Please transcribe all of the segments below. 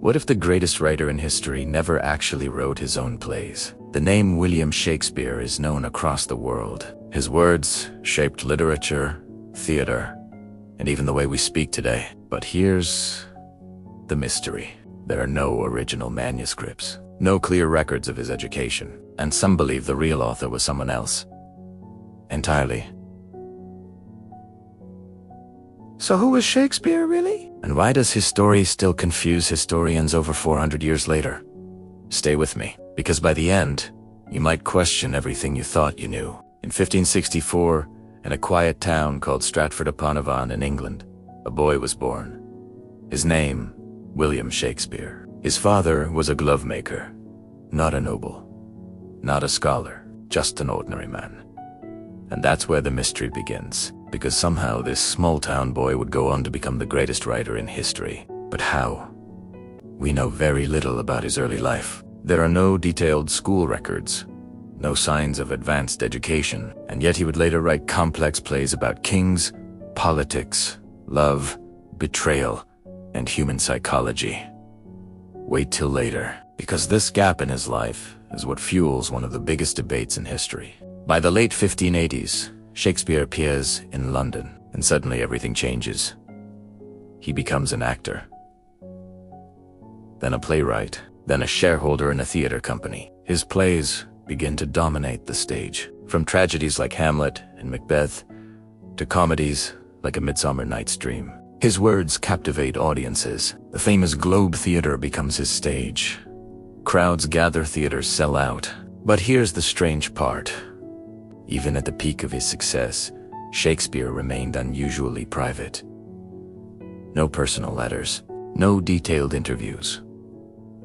What if the greatest writer in history never actually wrote his own plays? The name William Shakespeare is known across the world. His words shaped literature, theater, and even the way we speak today. But here's the mystery. There are no original manuscripts, no clear records of his education, and some believe the real author was someone else entirely. So who was Shakespeare, really? And why does his story still confuse historians over 400 years later? Stay with me, because by the end, you might question everything you thought you knew. In 1564, in a quiet town called Stratford upon Avon in England, a boy was born. His name, William Shakespeare. His father was a glove maker, not a noble, not a scholar, just an ordinary man. And that's where the mystery begins, because somehow this small-town boy would go on to become the greatest writer in history. But how? We know very little about his early life. There are no detailed school records, no signs of advanced education, and yet he would later write complex plays about kings, politics, love, betrayal, and human psychology. Wait till later, because this gap in his life is what fuels one of the biggest debates in history. By the late 1580s, Shakespeare appears in London, and suddenly everything changes. He becomes an actor, then a playwright, then a shareholder in a theater company. His plays begin to dominate the stage, from tragedies like Hamlet and Macbeth to comedies like A Midsummer Night's Dream. His words captivate audiences. The famous Globe Theatre becomes his stage. Crowds gather, theaters sell out. But here's the strange part. Even at the peak of his success, Shakespeare remained unusually private. No personal letters, no detailed interviews,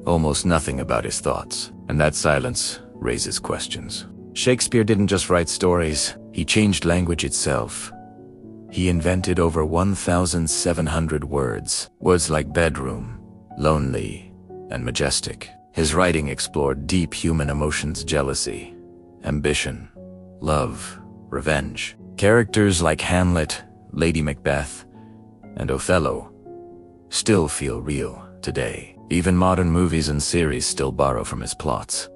almost nothing about his thoughts, and that silence raises questions. Shakespeare didn't just write stories, he changed language itself. He invented over 1,700 words, words like bedroom, lonely, and majestic. His writing explored deep human emotions: jealousy, ambition, love, revenge. Characters like Hamlet, Lady Macbeth, and Othello still feel real today. Even modern movies and series still borrow from his plots.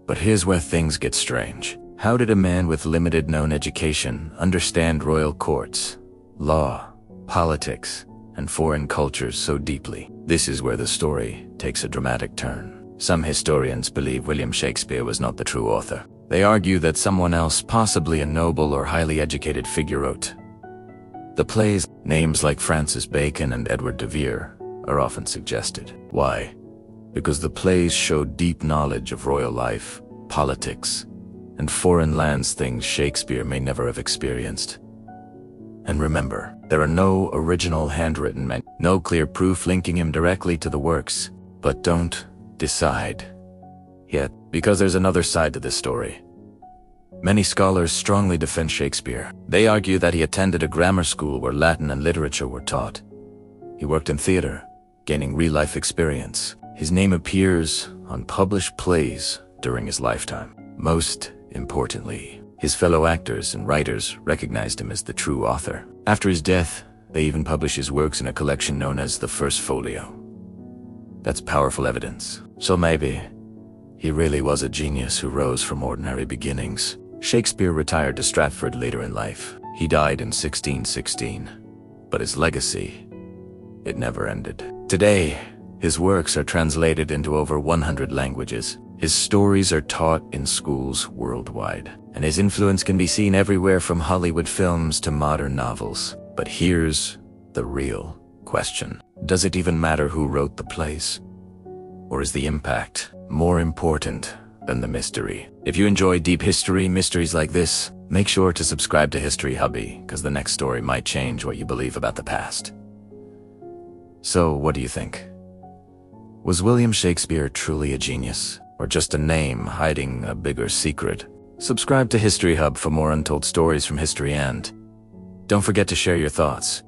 But here's where things get strange. How did a man with limited known education understand royal courts, law, politics, and foreign cultures so deeply? This is where the story takes a dramatic turn. Some historians believe William Shakespeare was not the true author. They argue that someone else, possibly a noble or highly educated figure, wrote the plays. Names like Francis Bacon and Edward de Vere are often suggested. Why? Because the plays showed deep knowledge of royal life, politics, and foreign lands, things Shakespeare may never have experienced. And remember, there are no original handwritten men, no clear proof linking him directly to the works. But don't decide yet, because there's another side to this story. Many scholars strongly defend Shakespeare. They argue that he attended a grammar school where Latin and literature were taught. He worked in theater, gaining real-life experience. His name appears on published plays during his lifetime. Most importantly, his fellow actors and writers recognized him as the true author. After his death, they even published his works in a collection known as the First Folio. That's powerful evidence. So maybe he really was a genius who rose from ordinary beginnings. Shakespeare retired to Stratford later in life. He died in 1616, but his legacy, it never ended. Today, his works are translated into over 100 languages. His stories are taught in schools worldwide, and his influence can be seen everywhere from Hollywood films to modern novels. But here's the real question. Does it even matter who wrote the plays? Or is the impact more important than the mystery? If you enjoy deep history mysteries like this, make sure to subscribe to History Hubby, because the next story might change what you believe about the past. So, what do you think? Was William Shakespeare truly a genius, or just a name hiding a bigger secret? Subscribe to History Hub for more untold stories from history, and don't forget to share your thoughts.